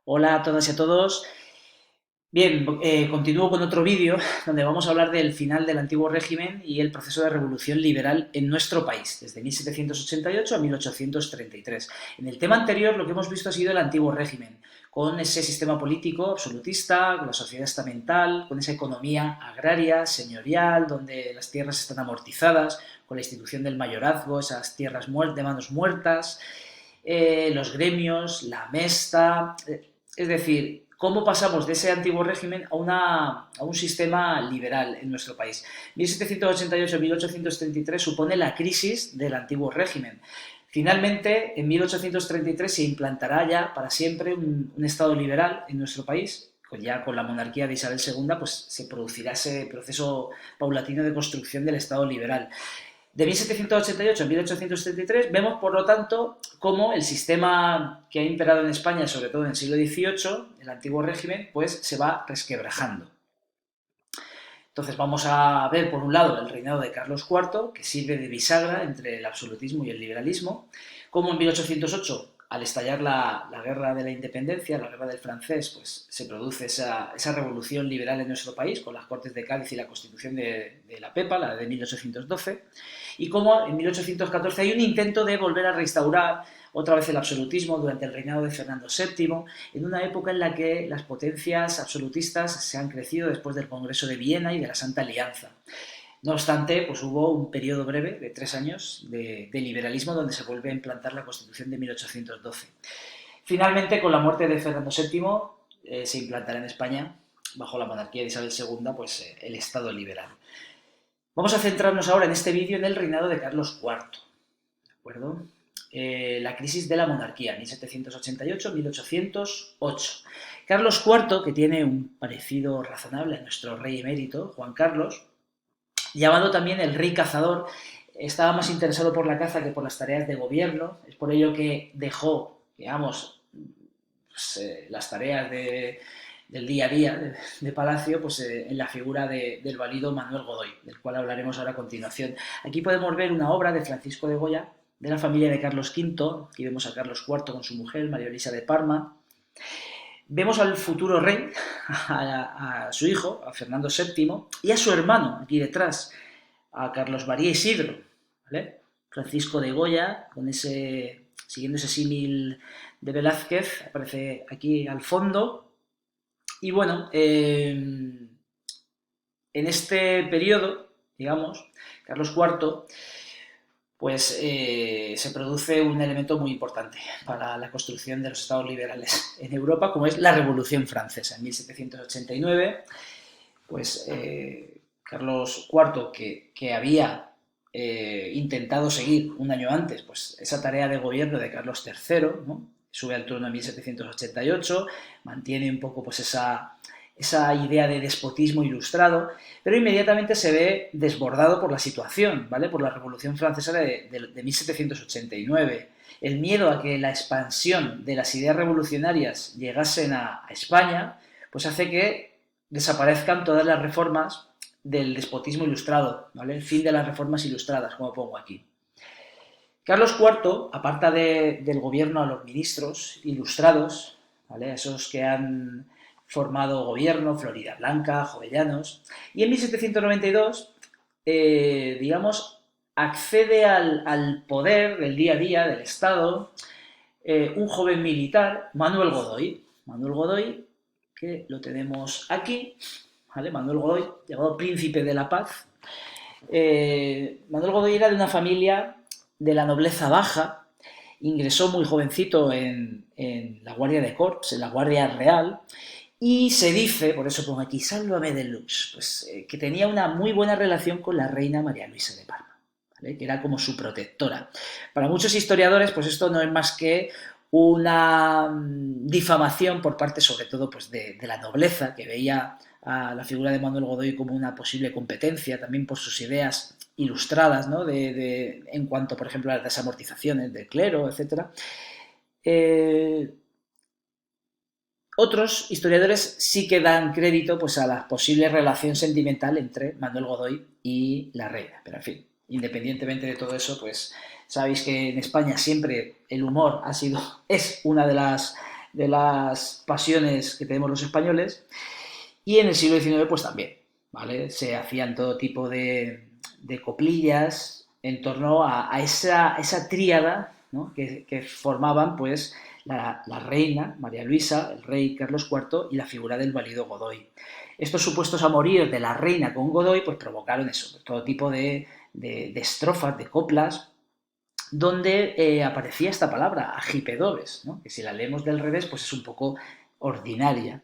Hola a todas y a todos. Bien, continúo con otro vídeo donde vamos a hablar del final del antiguo régimen y el proceso de revolución liberal en nuestro país, desde 1788 a 1833. En el tema anterior lo que hemos visto ha sido el antiguo régimen, con ese sistema político absolutista, con la sociedad estamental, con esa economía agraria, señorial, donde las tierras están amortizadas, con la institución del mayorazgo, esas tierras de manos muertas, los gremios, la mesta, es decir, cómo pasamos de ese antiguo régimen a un sistema liberal en nuestro país. 1788-1833 supone la crisis del antiguo régimen. Finalmente, en 1833 se implantará ya para siempre un Estado liberal en nuestro país. Ya con la monarquía de Isabel II, pues se producirá ese proceso paulatino de construcción del Estado liberal. De 1788 a 1833 vemos, por lo tanto, cómo el sistema que ha imperado en España, sobre todo en el siglo XVIII, el antiguo régimen, pues se va resquebrajando. Entonces vamos a ver, por un lado, el reinado de Carlos IV, que sirve de bisagra entre el absolutismo y el liberalismo, cómo en 1808, al estallar la guerra de la independencia, la guerra del francés, pues se produce esa revolución liberal en nuestro país, con las Cortes de Cádiz y la constitución de la PEPA, la de 1812, y cómo en 1814 hay un intento de volver a restaurar otra vez el absolutismo durante el reinado de Fernando VII, en una época en la que las potencias absolutistas se han crecido después del Congreso de Viena y de la Santa Alianza. No obstante, pues hubo un periodo breve de 3 años de liberalismo donde se vuelve a implantar la Constitución de 1812. Finalmente, con la muerte de Fernando VII, se implantará en España, bajo la monarquía de Isabel II, pues el Estado liberal. Vamos a centrarnos ahora en este vídeo en el reinado de Carlos IV. ¿De acuerdo? La crisis de la monarquía, 1788-1808. Carlos IV, que tiene un parecido razonable a nuestro rey emérito, Juan Carlos, llamado también el rey cazador, estaba más interesado por la caza que por las tareas de gobierno. Es por ello que dejó, digamos, pues, las tareas del día a día de Palacio, pues en la figura del valido Manuel Godoy, del cual hablaremos ahora a continuación. Aquí podemos ver una obra de Francisco de Goya, de la familia de Carlos V. Aquí vemos a Carlos IV con su mujer, María Luisa de Parma. Vemos al futuro rey, a su hijo, a Fernando VII, y a su hermano, aquí detrás, a Carlos María Isidro, ¿vale? Francisco de Goya, siguiendo ese símil de Velázquez, aparece aquí al fondo. Y bueno, en este periodo, digamos, Carlos IV, pues se produce un elemento muy importante para la construcción de los estados liberales en Europa, como es la Revolución Francesa. En 1789, pues Carlos IV, que había intentado seguir un año antes pues esa tarea de gobierno de Carlos III, ¿no? Sube al trono en 1788, mantiene un poco pues esa idea de despotismo ilustrado, pero inmediatamente se ve desbordado por la situación, ¿vale? Por la Revolución Francesa de 1789. El miedo a que la expansión de las ideas revolucionarias llegasen a España, pues hace que desaparezcan todas las reformas del despotismo ilustrado, ¿vale? El fin de las reformas ilustradas, como pongo aquí. Carlos IV aparta del gobierno a los ministros ilustrados, ¿vale? Esos que han formado gobierno, Florida Blanca, Jovellanos, y en 1792, digamos, accede al poder del día a día del Estado un joven militar, Manuel Godoy. Manuel Godoy, que lo tenemos aquí, ¿vale? Manuel Godoy, llamado Príncipe de la Paz. Manuel Godoy era de una familia de la nobleza baja, ingresó muy jovencito en la Guardia de Corps, en la Guardia Real, y se dice, por eso pongo aquí, sálvame de lux, pues, que tenía una muy buena relación con la reina María Luisa de Parma, ¿vale? Que era como su protectora. Para muchos historiadores, pues esto no es más que una difamación por parte, sobre todo, pues de la nobleza, que veía a la figura de Manuel Godoy como una posible competencia, también por sus ideas ilustradas, ¿no? En cuanto, por ejemplo, a las desamortizaciones del clero, etc. Otros historiadores sí que dan crédito pues, a la posible relación sentimental entre Manuel Godoy y la reina. Pero, en fin, independientemente de todo eso, pues sabéis que en España siempre el humor es una de las de las pasiones que tenemos los españoles. Y en el siglo XIX pues también, ¿vale? Se hacían todo tipo de coplillas en torno a esa tríada, ¿no? que formaban pues la reina María Luisa, el rey Carlos IV y la figura del valido Godoy. Estos supuestos amoríos de la reina con Godoy pues provocaron eso, todo tipo de estrofas, de coplas, donde aparecía esta palabra, agipedobes, ¿no? Que si la leemos del revés, pues es un poco ordinaria.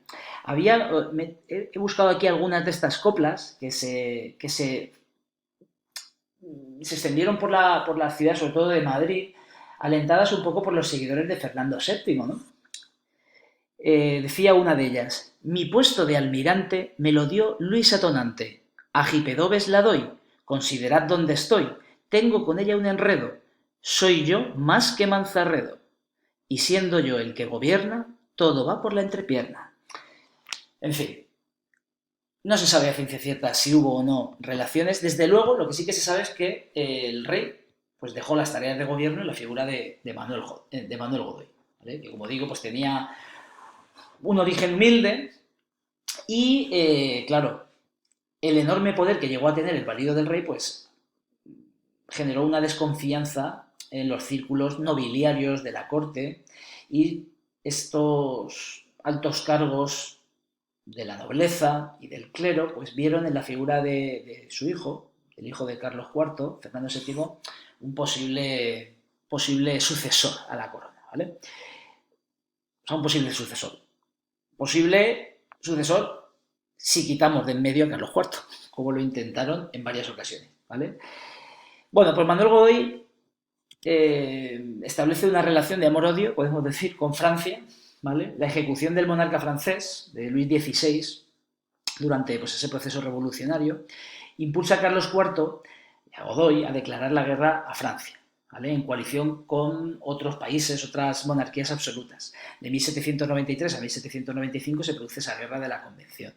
He buscado aquí algunas de estas coplas que se extendieron por la ciudad, sobre todo de Madrid, alentadas un poco por los seguidores de Fernando VII, ¿no? Decía una de ellas: mi puesto de almirante me lo dio Luis Atonante, a Gipedobes la doy, considerad dónde estoy, tengo con ella un enredo, soy yo más que Manzarredo, y siendo yo el que gobierna, todo va por la entrepierna. En fin, no se sabe a ciencia cierta si hubo o no relaciones. Desde luego, lo que sí que se sabe es que el rey pues dejó las tareas de gobierno en la figura de Manuel Godoy, ¿vale? Que, como digo, pues tenía un origen humilde y, claro, el enorme poder que llegó a tener el valido del rey pues generó una desconfianza en los círculos nobiliarios de la corte, y estos altos cargos de la nobleza y del clero pues vieron en la figura de su hijo, el hijo de Carlos IV, Fernando VII, un posible sucesor a la corona, ¿vale? O sea, un posible sucesor. Posible sucesor si quitamos de en medio a Carlos IV, como lo intentaron en varias ocasiones, ¿vale? Bueno, pues Manuel Godoy establece una relación de amor-odio, podemos decir, con Francia, ¿vale? La ejecución del monarca francés, de Luis XVI, durante pues, ese proceso revolucionario, impulsa a Carlos IV y a Godoy a declarar la guerra a Francia, ¿vale? En coalición con otros países, otras monarquías absolutas. De 1793 a 1795 se produce esa guerra de la Convención,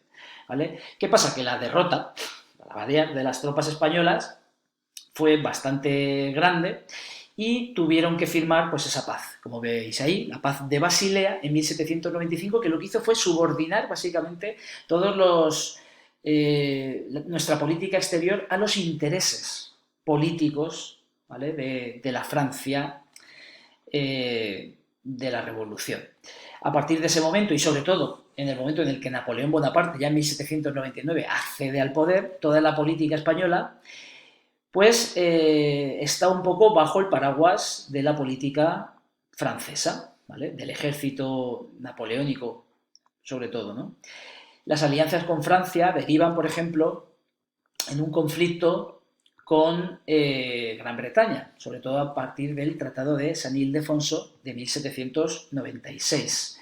¿vale? ¿Qué pasa? Que la derrota de las tropas españolas fue bastante grande y tuvieron que firmar pues esa paz, como veis ahí, la paz de Basilea en 1795, que lo que hizo fue subordinar básicamente nuestra política exterior a los intereses políticos, ¿vale? de la Francia de la Revolución. A partir de ese momento, y sobre todo en el momento en el que Napoleón Bonaparte, ya en 1799, accede al poder, toda la política española pues está un poco bajo el paraguas de la política francesa, ¿vale? Del ejército napoleónico, sobre todo, ¿no? Las alianzas con Francia derivan, por ejemplo, en un conflicto con Gran Bretaña, sobre todo a partir del Tratado de San Ildefonso de 1796.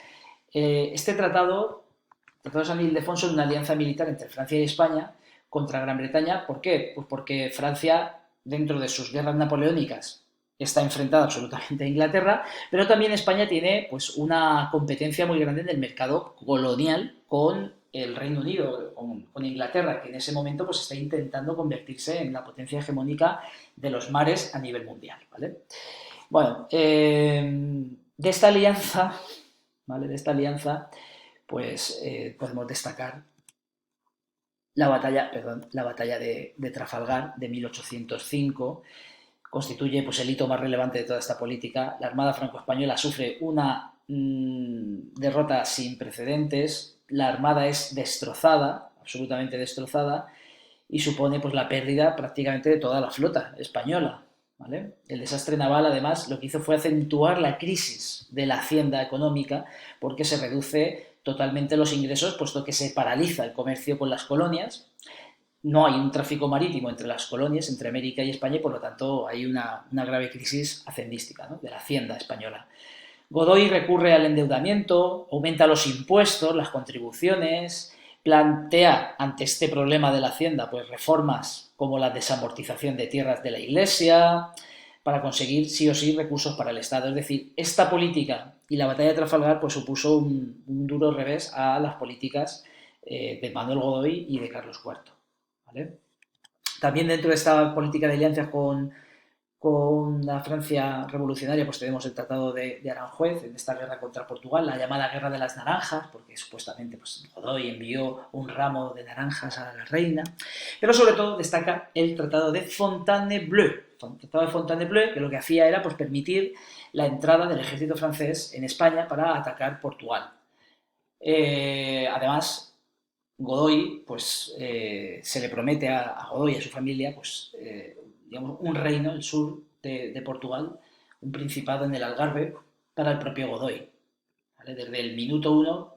Este tratado de San Ildefonso, es una alianza militar entre Francia y España contra Gran Bretaña. ¿Por qué? Pues porque Francia, dentro de sus guerras napoleónicas, está enfrentada absolutamente a Inglaterra, pero también España tiene pues una competencia muy grande en el mercado colonial con el Reino Unido, con Inglaterra, que en ese momento pues está intentando convertirse en la potencia hegemónica de los mares a nivel mundial, ¿vale? Bueno, de esta alianza, ¿vale? De esta alianza, pues podemos destacar la batalla de Trafalgar de 1805. Constituye pues, el hito más relevante de toda esta política. La Armada franco-española sufre una derrota sin precedentes, la Armada es destrozada, absolutamente destrozada, y supone pues, la pérdida prácticamente de toda la flota española, ¿vale? El desastre naval, además, lo que hizo fue acentuar la crisis de la hacienda económica, porque se reduce totalmente los ingresos, puesto que se paraliza el comercio con las colonias. No hay un tráfico marítimo entre las colonias, entre América y España, y por lo tanto hay una grave crisis hacendística, ¿no? De la hacienda española. Godoy recurre al endeudamiento, aumenta los impuestos, las contribuciones, plantea ante este problema de la hacienda pues, reformas como la desamortización de tierras de la Iglesia, para conseguir sí o sí recursos para el Estado. Es decir, esta política y la batalla de Trafalgar pues, supuso un duro revés a las políticas de Manuel Godoy y de Carlos IV. ¿Vale? También dentro de esta política de alianzas con la Francia revolucionaria, pues tenemos el Tratado de Aranjuez, en esta guerra contra Portugal, la llamada Guerra de las Naranjas, porque supuestamente pues, Godoy envió un ramo de naranjas a la reina, pero sobre todo destaca el Tratado de Fontainebleau. El Tratado de Fontainebleau, que lo que hacía era pues, permitir la entrada del ejército francés en España para atacar Portugal. Además, Godoy, pues se le promete a Godoy y a su familia, pues digamos, un reino, el sur de Portugal, un principado en el Algarve para el propio Godoy. ¿Vale? Desde el minuto uno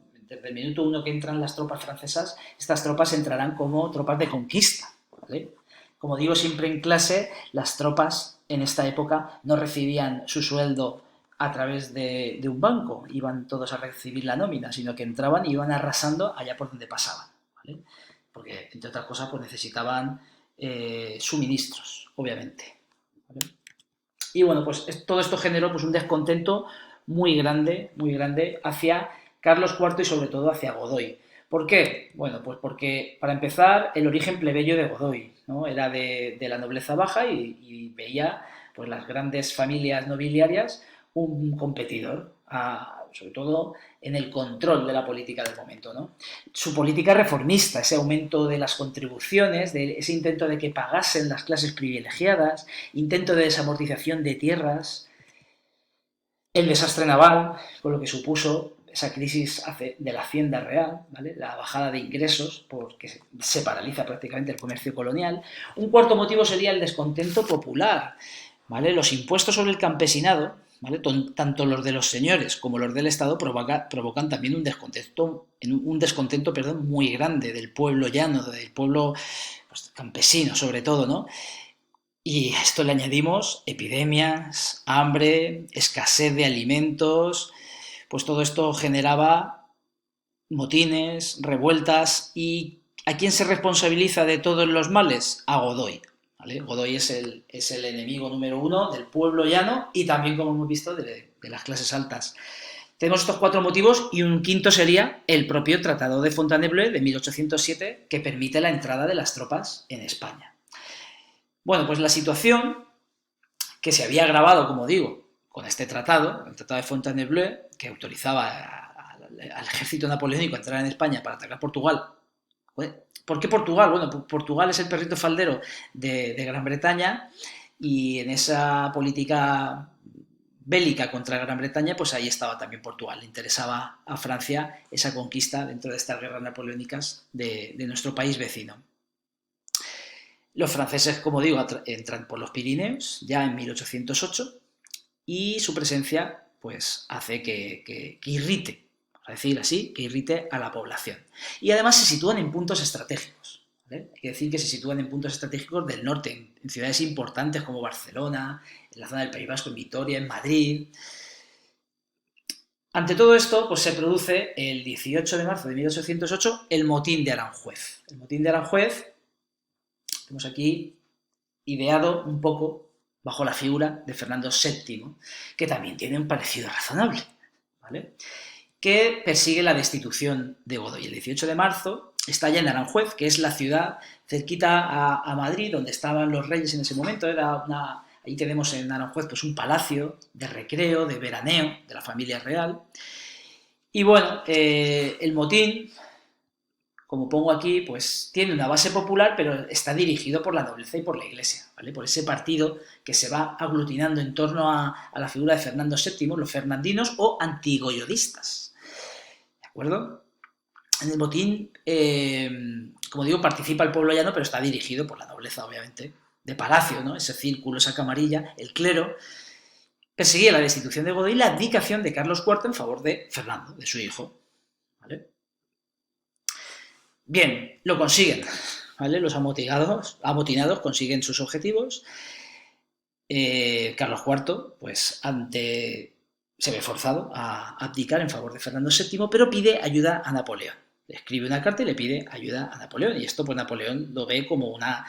que entran las tropas francesas, estas tropas entrarán como tropas de conquista. ¿Vale? Como digo siempre en clase, las tropas en esta época no recibían su sueldo a través de un banco, iban todos a recibir la nómina, sino que entraban y iban arrasando allá por donde pasaban. ¿Vale? Porque, entre otras cosas, pues necesitaban suministros, obviamente. ¿Vale? Y bueno, pues todo esto generó pues, un descontento muy grande hacia Carlos IV y sobre todo hacia Godoy. ¿Por qué? Bueno, pues porque para empezar el origen plebeyo de Godoy, ¿no? Era de la nobleza baja y veía pues las grandes familias nobiliarias un competidor, sobre todo en el control de la política del momento, ¿no? Su política reformista, ese aumento de las contribuciones, ese intento de que pagasen las clases privilegiadas, intento de desamortización de tierras, el desastre naval, con lo que supuso esa crisis de la hacienda real, ¿vale? La bajada de ingresos, porque se paraliza prácticamente el comercio colonial. Un cuarto motivo sería el descontento popular, ¿vale? Los impuestos sobre el campesinado, ¿vale? Tanto los de los señores como los del Estado provocan también un descontento muy grande del pueblo llano, del pueblo pues, campesino sobre todo, ¿no? Y a esto le añadimos epidemias, hambre, escasez de alimentos, pues todo esto generaba motines, revueltas, ¿y a quién se responsabiliza de todos los males? A Godoy. ¿Vale? Godoy es el enemigo número uno del pueblo llano y también, como hemos visto, de las clases altas. Tenemos estos cuatro motivos y un quinto sería el propio Tratado de Fontainebleau de 1807 que permite la entrada de las tropas en España. Bueno, pues la situación que se había agravado, como digo, con este tratado, el Tratado de Fontainebleau, que autorizaba al ejército napoleónico a entrar en España para atacar Portugal. ¿Por qué Portugal? Bueno, Portugal es el perrito faldero de Gran Bretaña y en esa política bélica contra Gran Bretaña, pues ahí estaba también Portugal. Le interesaba a Francia esa conquista dentro de estas guerras napoleónicas de nuestro país vecino. Los franceses, como digo, entran por los Pirineos ya en 1808 y su presencia pues, hace que irrite, a decir así, que irrite a la población. Y además se sitúan en puntos estratégicos. ¿Vale? Hay que decir que se sitúan en puntos estratégicos del norte, en ciudades importantes como Barcelona, en la zona del País Vasco, en Vitoria, en Madrid. Ante todo esto, pues se produce el 18 de marzo de 1808 el motín de Aranjuez. El motín de Aranjuez tenemos aquí ideado un poco bajo la figura de Fernando VII, que también tiene un parecido razonable, ¿vale? Que persigue la destitución de Godoy. El 18 de marzo estalla en Aranjuez, que es la ciudad cerquita a Madrid, donde estaban los reyes en ese momento. Ahí tenemos en Aranjuez pues, un palacio de recreo, de veraneo, de la familia real. Y bueno, el motín, como pongo aquí, pues tiene una base popular, pero está dirigido por la nobleza y por la Iglesia, ¿vale? Por ese partido que se va aglutinando en torno a la figura de Fernando VII, los fernandinos o antigoyodistas, ¿de acuerdo? En el motín, como digo, participa el pueblo llano, pero está dirigido por la nobleza, obviamente, de palacio, ¿no? Ese círculo, esa camarilla, el clero, perseguía la destitución de Godoy y la abdicación de Carlos IV en favor de Fernando, de su hijo, ¿vale? Bien, lo consiguen, ¿vale? Los amotinados consiguen sus objetivos. Carlos IV, pues se ve forzado a abdicar en favor de Fernando VII, pero pide ayuda a Napoleón. Le escribe una carta y le pide ayuda a Napoleón. Y esto, pues Napoleón lo ve como una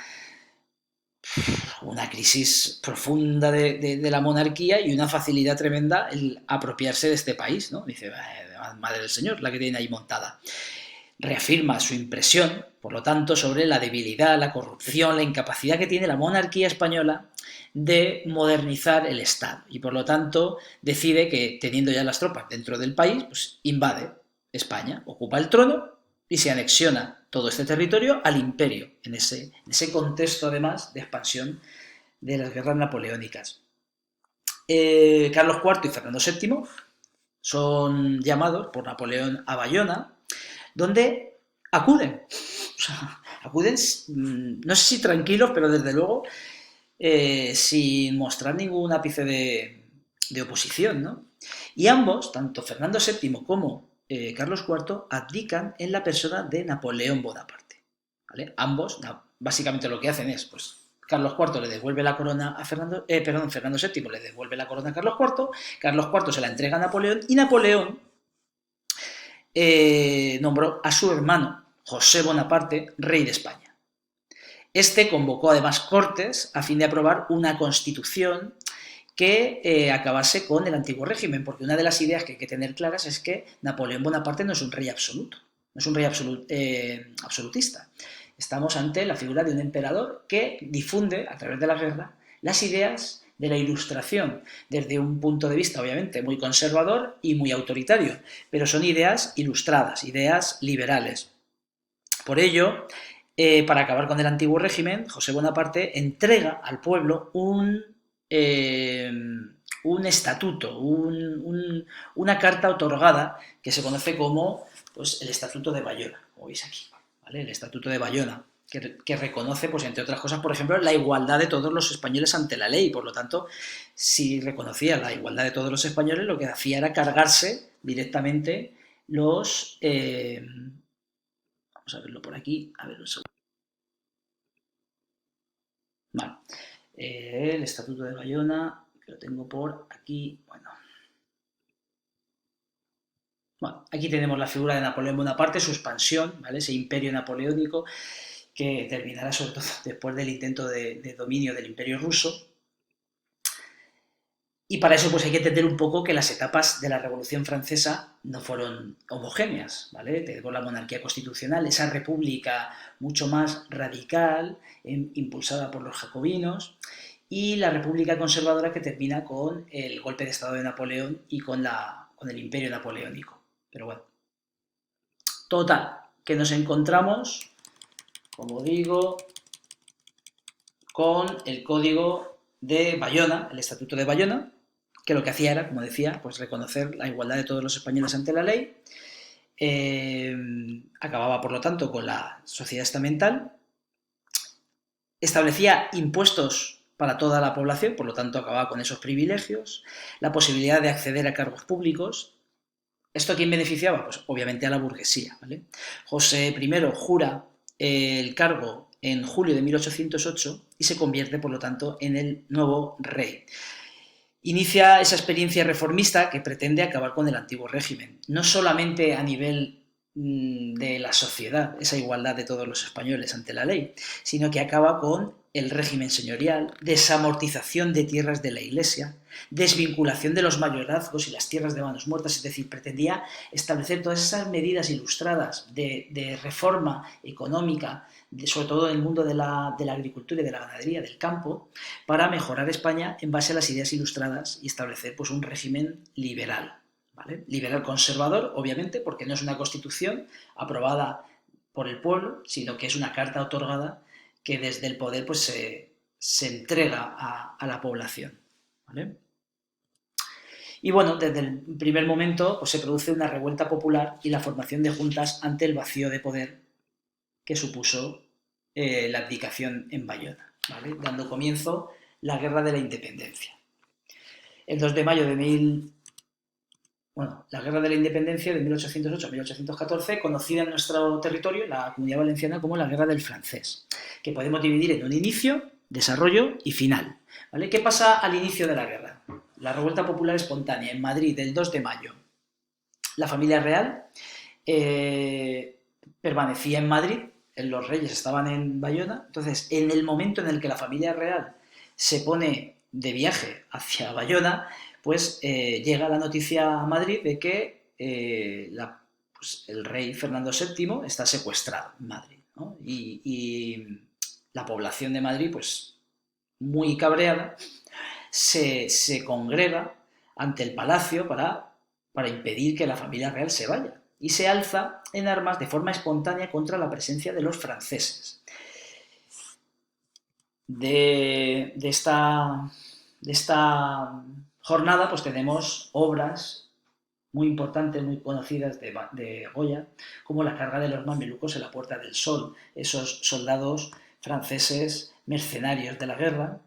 crisis profunda de la monarquía y una facilidad tremenda el apropiarse de este país, ¿no? Dice, madre del señor, la que tiene ahí montada. Reafirma su impresión, por lo tanto, sobre la debilidad, la corrupción, la incapacidad que tiene la monarquía española de modernizar el Estado y por lo tanto decide que, teniendo ya las tropas dentro del país, pues invade España, ocupa el trono y se anexiona todo este territorio al imperio, en ese contexto además de expansión de las guerras napoleónicas. Carlos IV y Fernando VII son llamados por Napoleón a Bayona, donde acuden. O sea, acuden, no sé si tranquilos, pero desde luego sin mostrar ningún ápice de oposición, ¿no? Y ambos, tanto Fernando VII como Carlos IV, abdican en la persona de Napoleón Bonaparte. ¿Vale? Ambos, básicamente lo que hacen es, pues, Carlos IV le devuelve la corona a Fernando VII le devuelve la corona a Carlos IV se la entrega a Napoleón y Napoleón nombró a su hermano, José Bonaparte, rey de España. Este convocó además Cortes a fin de aprobar una constitución que acabase con el antiguo régimen, porque una de las ideas que hay que tener claras es que Napoleón Bonaparte no es un rey absoluto, no es un rey absolutista. Estamos ante la figura de un emperador que difunde, a través de la guerra, las ideas de la Ilustración, desde un punto de vista obviamente muy conservador y muy autoritario, pero son ideas ilustradas, ideas liberales. Por ello, para acabar con el antiguo régimen, José Bonaparte entrega al pueblo un estatuto, una carta otorgada que se conoce como, pues, el Estatuto de Bayona, como veis aquí, ¿vale? El Estatuto de Bayona, que reconoce, pues, entre otras cosas, por ejemplo, la igualdad de todos los españoles ante la ley. Por lo tanto, si reconocía la igualdad de todos los españoles, lo que hacía era cargarse directamente los... vamos a verlo por aquí, a ver un segundo. Vale. El Estatuto de Bayona, que lo tengo por aquí, bueno, aquí tenemos la figura de Napoleón Bonaparte, su expansión, ¿vale? Ese imperio napoleónico que terminará sobre todo después del intento de dominio del imperio ruso. Y para eso pues hay que entender un poco que las etapas de la Revolución Francesa no fueron homogéneas, ¿vale? Tenemos la monarquía constitucional, esa república mucho más radical, impulsada por los jacobinos, y la república conservadora que termina con el golpe de estado de Napoleón y con el imperio napoleónico. Pero bueno, total, que nos encontramos, como digo, con el código de Bayona, el Estatuto de Bayona, que lo que hacía era, como decía, pues reconocer la igualdad de todos los españoles ante la ley, acababa, por lo tanto, con la sociedad estamental, establecía impuestos para toda la población, por lo tanto acababa con esos privilegios, la posibilidad de acceder a cargos públicos. ¿Esto a quién beneficiaba? Pues obviamente a la burguesía, ¿vale? José I jura el cargo en julio de 1808 y se convierte, por lo tanto, en el nuevo rey. Inicia esa experiencia reformista que pretende acabar con el antiguo régimen, no solamente a nivel de la sociedad, esa igualdad de todos los españoles ante la ley, sino que acaba con el régimen señorial, desamortización de tierras de la Iglesia, desvinculación de los mayorazgos y las tierras de manos muertas, es decir, pretendía establecer todas esas medidas ilustradas de reforma económica, sobre todo en el mundo de la agricultura y de la ganadería, del campo, para mejorar España en base a las ideas ilustradas y establecer, pues, un régimen liberal, ¿vale? Liberal conservador, obviamente, porque no es una constitución aprobada por el pueblo, sino que es una carta otorgada que desde el poder, pues, se entrega a la población, ¿vale? Y bueno, desde el primer momento pues, se produce una revuelta popular y la formación de juntas ante el vacío de poder que supuso la abdicación en Bayona, ¿vale? Dando comienzo la Guerra de la Independencia. El 2 de mayo de la Guerra de la Independencia de 1808 a 1814, conocida en nuestro territorio, la Comunidad Valenciana, como la Guerra del Francés, que podemos dividir en un inicio, desarrollo y final, ¿vale? ¿Qué pasa al inicio de la guerra? La revuelta popular espontánea en Madrid del 2 de mayo. La familia real permanecía en Madrid, los reyes estaban en Bayona, entonces en el momento en el que la familia real se pone de viaje hacia Bayona, pues llega la noticia a Madrid de que pues, el rey Fernando VII está secuestrado en Madrid, ¿no? Y la población de Madrid, pues muy cabreada, se congrega ante el palacio para impedir que la familia real se vaya y se alza en armas de forma espontánea contra la presencia de los franceses. De esta jornada pues tenemos obras muy importantes, muy conocidas de Goya, como La carga de los mamelucos en la Puerta del Sol, esos soldados franceses mercenarios de la guerra,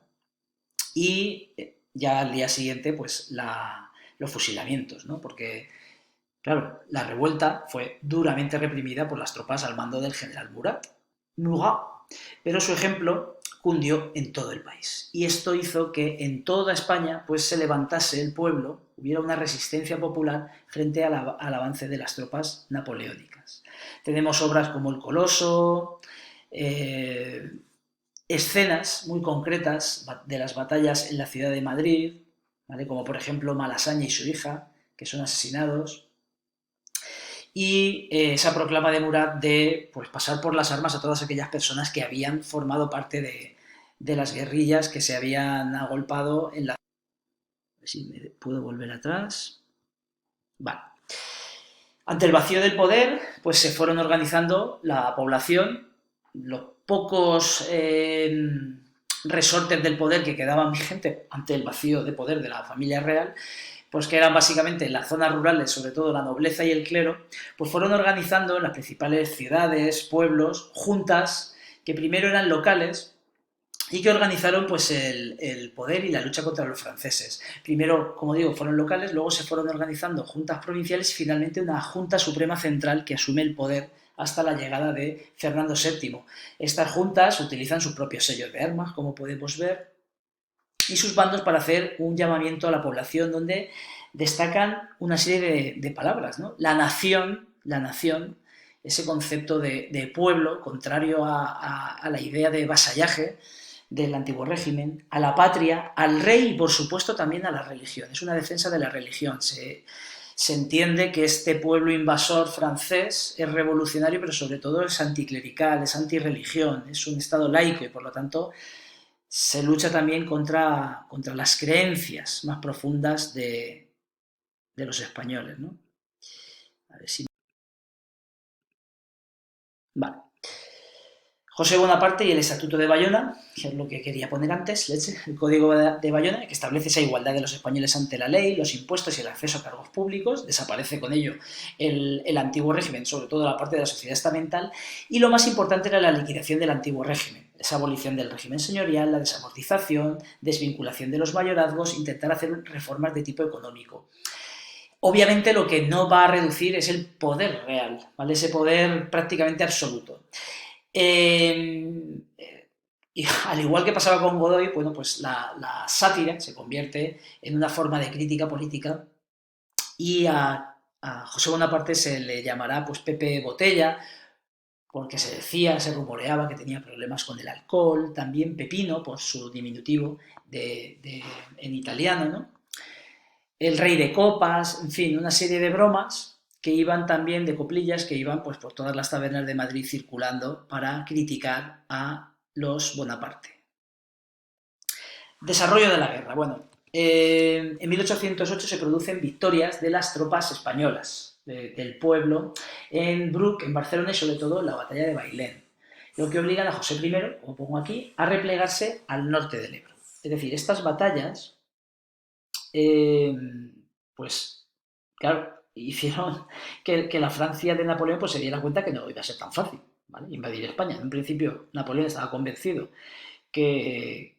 y ya al día siguiente pues los fusilamientos, ¿no? Porque, claro, la revuelta fue duramente reprimida por las tropas al mando del general Murat, pero su ejemplo cundió en todo el país. Y esto hizo que en toda España pues, se levantase el pueblo, hubiera una resistencia popular frente al avance de las tropas napoleónicas. Tenemos obras como El Coloso, escenas muy concretas de las batallas en la ciudad de Madrid, ¿vale? Como por ejemplo Malasaña y su hija, que son asesinados, y esa proclama de Murat de pues, pasar por las armas a todas aquellas personas que habían formado parte de las guerrillas que se habían agolpado en la... A ver si me puedo volver atrás. Vale. Ante el vacío del poder, pues se fueron organizando la población, los pocos resortes del poder que quedaban vigentes ante el vacío de poder de la familia real, pues que eran básicamente en las zonas rurales, sobre todo la nobleza y el clero, pues fueron organizando en las principales ciudades, pueblos, juntas que primero eran locales y que organizaron pues el poder y la lucha contra los franceses. Primero, como digo, fueron locales, luego se fueron organizando juntas provinciales y finalmente una Junta Suprema Central que asume el poder hasta la llegada de Fernando VII. Estas juntas utilizan sus propios sellos de armas, como podemos ver, y sus bandos para hacer un llamamiento a la población donde destacan una serie de palabras, ¿no? La nación, ese concepto de pueblo, contrario a la idea de vasallaje del antiguo régimen, a la patria, al rey y por supuesto también a la religión. Es una defensa de la religión. Se entiende que este pueblo invasor francés es revolucionario, pero sobre todo es anticlerical, es antirreligión, es un estado laico y por lo tanto se lucha también contra las creencias más profundas de los españoles, ¿no? A ver si... Vale. José Bonaparte y el Estatuto de Bayona, que es lo que quería poner antes, el Código de Bayona, que establece esa igualdad de los españoles ante la ley, los impuestos y el acceso a cargos públicos, desaparece con ello el antiguo régimen, sobre todo la parte de la sociedad estamental, y lo más importante era la liquidación del antiguo régimen, esa abolición del régimen señorial, la desamortización, desvinculación de los mayorazgos, intentar hacer reformas de tipo económico. Obviamente lo que no va a reducir es el poder real, ¿vale? Ese poder prácticamente absoluto. Y al igual que pasaba con Godoy, bueno, pues la sátira se convierte en una forma de crítica política y a José Bonaparte se le llamará pues Pepe Botella, porque se decía, se rumoreaba que tenía problemas con el alcohol, también Pepino, por su diminutivo en italiano, ¿no? El rey de copas, en fin, una serie de bromas que iban también, de coplillas, que iban pues por todas las tabernas de Madrid circulando para criticar a los Bonaparte. Desarrollo de la guerra. Bueno, en 1808 se producen victorias de las tropas españolas, del pueblo, en Bruc, en Barcelona y sobre todo en la batalla de Bailén, lo que obligan a José I, como pongo aquí, a replegarse al norte del Ebro. Es decir, estas batallas, pues, claro, hicieron que la Francia de Napoleón pues, se diera cuenta que no iba a ser tan fácil, ¿vale? Invadir España. En un principio, Napoleón estaba convencido que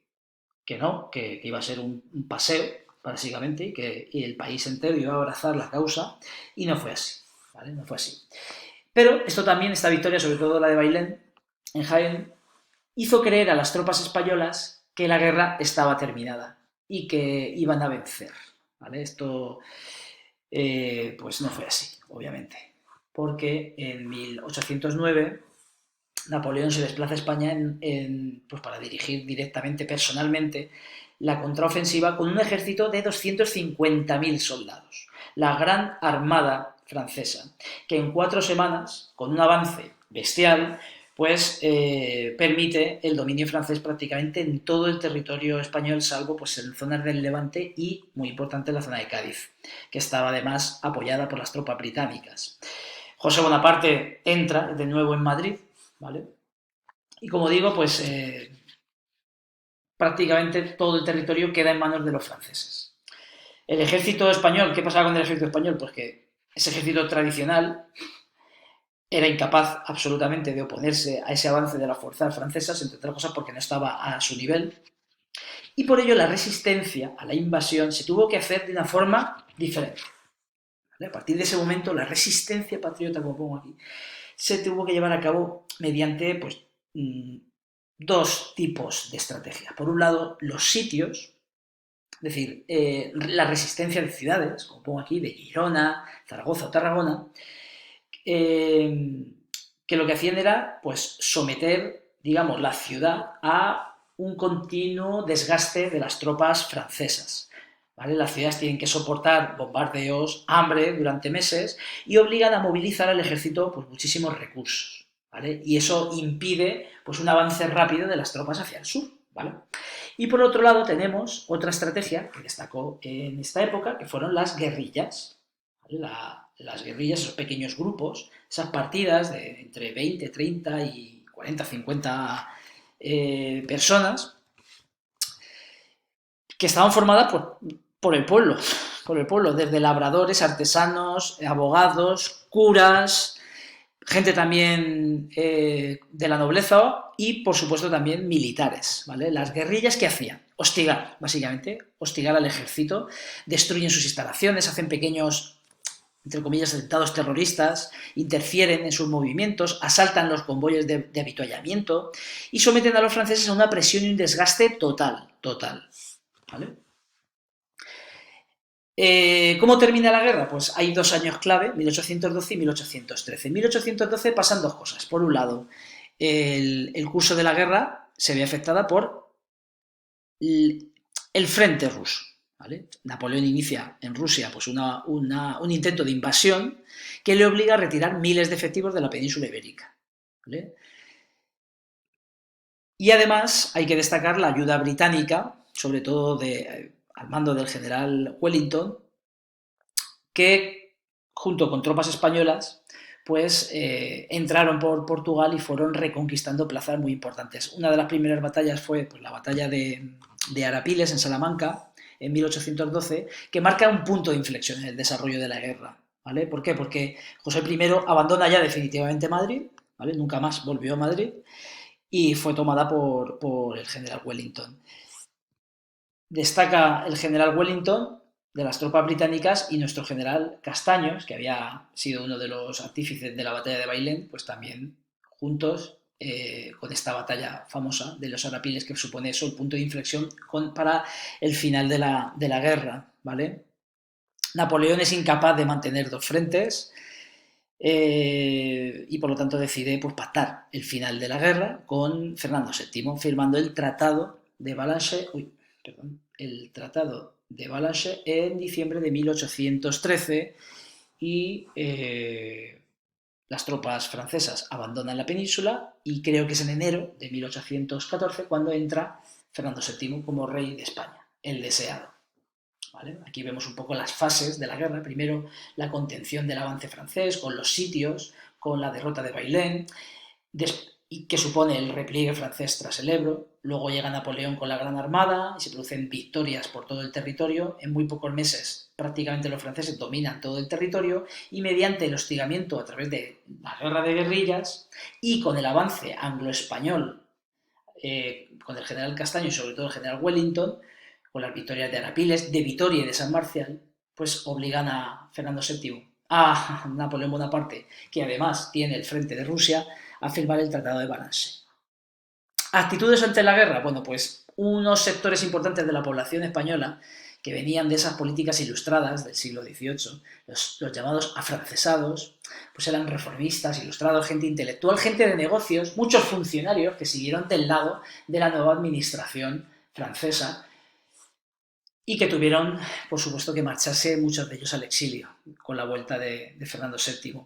no, que iba a ser un paseo, básicamente, y el país entero iba a abrazar la causa, y no fue así, ¿vale? No fue así. Pero esto también, esta victoria, sobre todo la de Bailén, en Jaén, hizo creer a las tropas españolas que la guerra estaba terminada y que iban a vencer, ¿vale? Esto, pues no fue así, obviamente, porque en 1809 Napoleón se desplaza a España pues para dirigir directamente, personalmente, la contraofensiva con un ejército de 250.000 soldados. La Gran Armada francesa, que en 4 semanas, con un avance bestial, pues permite el dominio francés prácticamente en todo el territorio español, salvo pues en zonas del Levante y, muy importante, en la zona de Cádiz, que estaba además apoyada por las tropas británicas. José Bonaparte entra de nuevo en Madrid, ¿vale? Y como digo, pues prácticamente todo el territorio queda en manos de los franceses. El ejército español, ¿qué pasaba con el ejército español? Pues que ese ejército tradicional era incapaz absolutamente de oponerse a ese avance de las fuerzas francesas, entre otras cosas porque no estaba a su nivel, y por ello la resistencia a la invasión se tuvo que hacer de una forma diferente. ¿Vale? A partir de ese momento, la resistencia patriota, como pongo aquí, se tuvo que llevar a cabo mediante pues, dos tipos de estrategias. Por un lado, los sitios, es decir, la resistencia de ciudades, como pongo aquí, de Girona, Zaragoza o Tarragona, que lo que hacían era pues, someter, digamos, la ciudad a un continuo desgaste de las tropas francesas. ¿Vale? Las ciudades tienen que soportar bombardeos, hambre durante meses y obligan a movilizar al ejército pues, muchísimos recursos. ¿Vale? Y eso impide pues, un avance rápido de las tropas hacia el sur. ¿Vale? Y por otro lado tenemos otra estrategia que destacó en esta época, que fueron las guerrillas. ¿Vale? Las guerrillas, esos pequeños grupos, esas partidas de entre 20, 30 y 40, 50 personas, que estaban formadas por el pueblo, desde labradores, artesanos, abogados, curas, gente también de la nobleza y, por supuesto, también militares. ¿Vale? Las guerrillas, ¿qué hacían? Hostigar, básicamente, hostigar al ejército, destruyen sus instalaciones, hacen pequeños, entre comillas, atentados terroristas, interfieren en sus movimientos, asaltan los convoyes de avituallamiento y someten a los franceses a una presión y un desgaste total. ¿Vale? ¿Cómo termina la guerra? Pues hay 2 años clave, 1812 y 1813. En 1812 pasan dos cosas. Por un lado, el curso de la guerra se ve afectada por el frente ruso. ¿Vale? Napoleón inicia en Rusia pues un intento de invasión que le obliga a retirar miles de efectivos de la península ibérica. ¿Vale? Y además hay que destacar la ayuda británica, sobre todo al mando del general Wellington, que junto con tropas españolas pues entraron por Portugal y fueron reconquistando plazas muy importantes. Una de las primeras batallas fue pues, la batalla de Arapiles en Salamanca en 1812, que marca un punto de inflexión en el desarrollo de la guerra. ¿Vale? ¿Por qué? Porque José I abandona ya definitivamente Madrid, ¿vale? Nunca más volvió a Madrid y fue tomada por el general Wellington. Destaca el general Wellington de las tropas británicas y nuestro general Castaños, que había sido uno de los artífices de la batalla de Bailén, pues también juntos con esta batalla famosa de los Arapiles, que supone eso, el punto de inflexión para el final de la guerra, ¿vale? Napoleón es incapaz de mantener dos frentes y por lo tanto decide pues, pactar el final de la guerra con Fernando VII, firmando el Tratado de Balanche, el Tratado de Balanche en diciembre de 1813 y las tropas francesas abandonan la península y creo que es en enero de 1814 cuando entra Fernando VII como rey de España, el deseado. ¿Vale? Aquí vemos un poco las fases de la guerra. Primero, la contención del avance francés con los sitios, con la derrota de Bailén, que supone el repliegue francés tras el Ebro. Luego llega Napoleón con la Gran Armada y se producen victorias por todo el territorio. En muy pocos meses prácticamente los franceses dominan todo el territorio y mediante el hostigamiento a través de la guerra de guerrillas y con el avance anglo-español con el general Castaño y sobre todo el general Wellington, con las victorias de Arapiles, de Vitoria y de San Marcial, pues obligan a Fernando VII, a Napoleón Bonaparte, que además tiene el frente de Rusia, a firmar el Tratado de Balanche. ¿Actitudes ante la guerra? Bueno, pues unos sectores importantes de la población española que venían de esas políticas ilustradas del siglo XVIII, los llamados afrancesados, pues eran reformistas, ilustrados, gente intelectual, gente de negocios, muchos funcionarios que siguieron del lado de la nueva administración francesa y que tuvieron, por supuesto, que marcharse muchos de ellos al exilio con la vuelta de Fernando VII.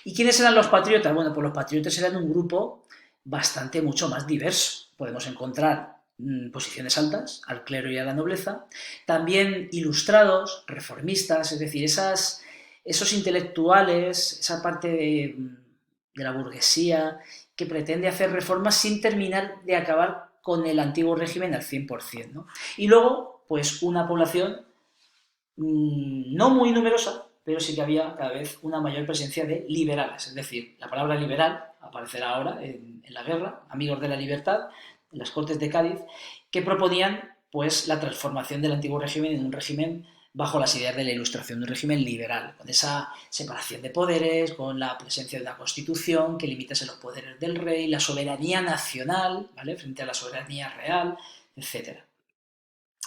¿Y quiénes eran los patriotas? Bueno, pues los patriotas eran un grupo mucho más diverso. Podemos encontrar posiciones altas al clero y a la nobleza, también ilustrados, reformistas, es decir, esos intelectuales, esa parte de la burguesía que pretende hacer reformas sin terminar de acabar con el antiguo régimen al 100%, ¿no? Y luego, pues una población no muy numerosa, pero sí que había cada vez una mayor presencia de liberales, es decir, la palabra liberal aparecerá ahora en la guerra, amigos de la libertad, en las Cortes de Cádiz, que proponían pues la transformación del antiguo régimen en un régimen bajo las ideas de la Ilustración, de un régimen liberal, con esa separación de poderes, con la presencia de una constitución que limitase los poderes del rey, la soberanía nacional, ¿vale?, frente a la soberanía real, etcétera.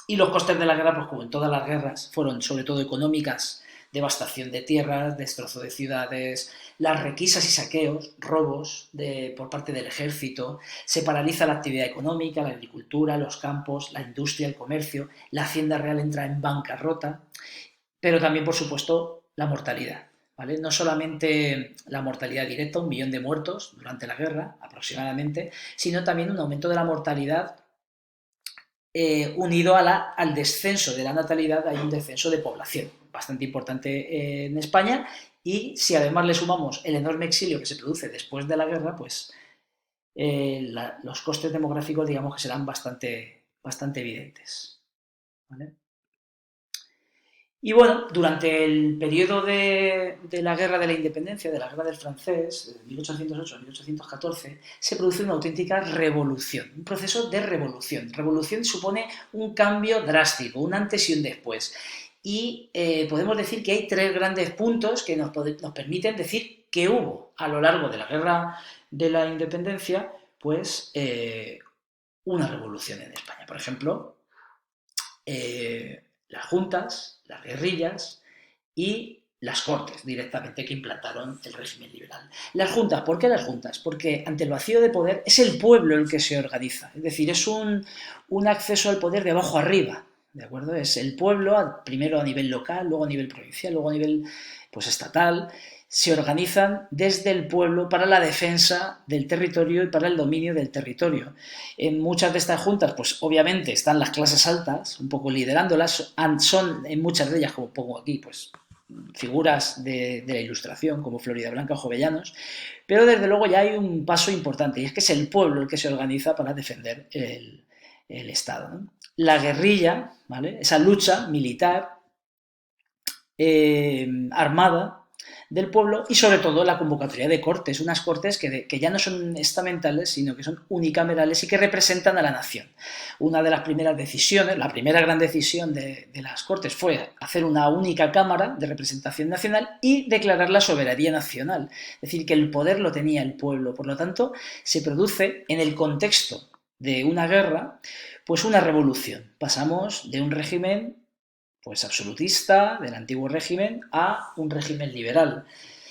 Y los costes de la guerra, pues como en todas las guerras, fueron sobre todo económicas, devastación de tierras, destrozo de ciudades, las requisas y saqueos, robos por parte del ejército, se paraliza la actividad económica, la agricultura, los campos, la industria, el comercio, la hacienda real entra en bancarrota, pero también, por supuesto, la mortalidad. ¿Vale? No solamente la mortalidad directa, 1 millón de muertos durante la guerra aproximadamente, sino también un aumento de la mortalidad unido al descenso de la natalidad. Hay un descenso de población bastante importante en España, y si además le sumamos el enorme exilio que se produce después de la guerra, pues los costes demográficos, digamos, que serán bastante evidentes, ¿vale? Y bueno, durante el periodo de la Guerra de la Independencia, de la Guerra del Francés, de 1808 a 1814, se produce una auténtica revolución, un proceso de revolución. Revolución supone un cambio drástico, un antes y un después. Y podemos decir que hay 3 grandes puntos que nos permiten decir que hubo a lo largo de la Guerra de la Independencia, pues, una revolución en España. Por ejemplo, las juntas, las guerrillas y las cortes directamente, que implantaron el régimen liberal. Las juntas, ¿por qué las juntas? Porque ante el vacío de poder es el pueblo el que se organiza, es decir, es un acceso al poder de abajo arriba, ¿de acuerdo? Es el pueblo, primero a nivel local, luego a nivel provincial, luego a nivel pues estatal, se organizan desde el pueblo para la defensa del territorio y para el dominio del territorio. En muchas de estas juntas, pues obviamente están las clases altas, un poco liderándolas, son en muchas de ellas, como pongo aquí, pues figuras de la Ilustración, como Floridablanca o Jovellanos, pero desde luego ya hay un paso importante, y es que es el pueblo el que se organiza para defender el Estado, ¿no? La guerrilla, ¿vale?, esa lucha militar, armada, del pueblo, y sobre todo la convocatoria de cortes, unas cortes que ya no son estamentales, sino que son unicamerales y que representan a la nación. Una de las primeras decisiones, la primera gran decisión de las cortes fue hacer una única cámara de representación nacional y declarar la soberanía nacional, es decir, que el poder lo tenía el pueblo. Por lo tanto, se produce en el contexto de una guerra, pues una revolución. Pasamos de un régimen pues absolutista del antiguo régimen a un régimen liberal.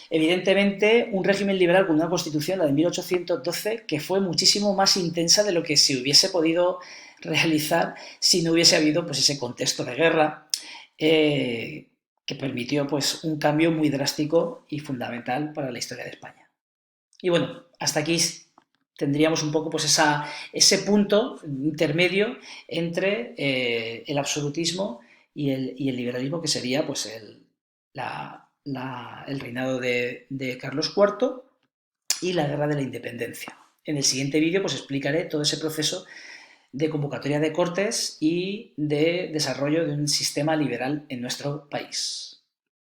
Evidentemente, un régimen liberal con una constitución, la de 1812, que fue muchísimo más intensa de lo que se hubiese podido realizar si no hubiese habido pues ese contexto de guerra, que permitió pues un cambio muy drástico y fundamental para la historia de España. Y bueno, hasta aquí tendríamos un poco pues ese punto intermedio entre el absolutismo y el liberalismo, que sería pues el reinado de Carlos IV y la Guerra de la Independencia. En el siguiente vídeo pues explicaré todo ese proceso de convocatoria de cortes y de desarrollo de un sistema liberal en nuestro país.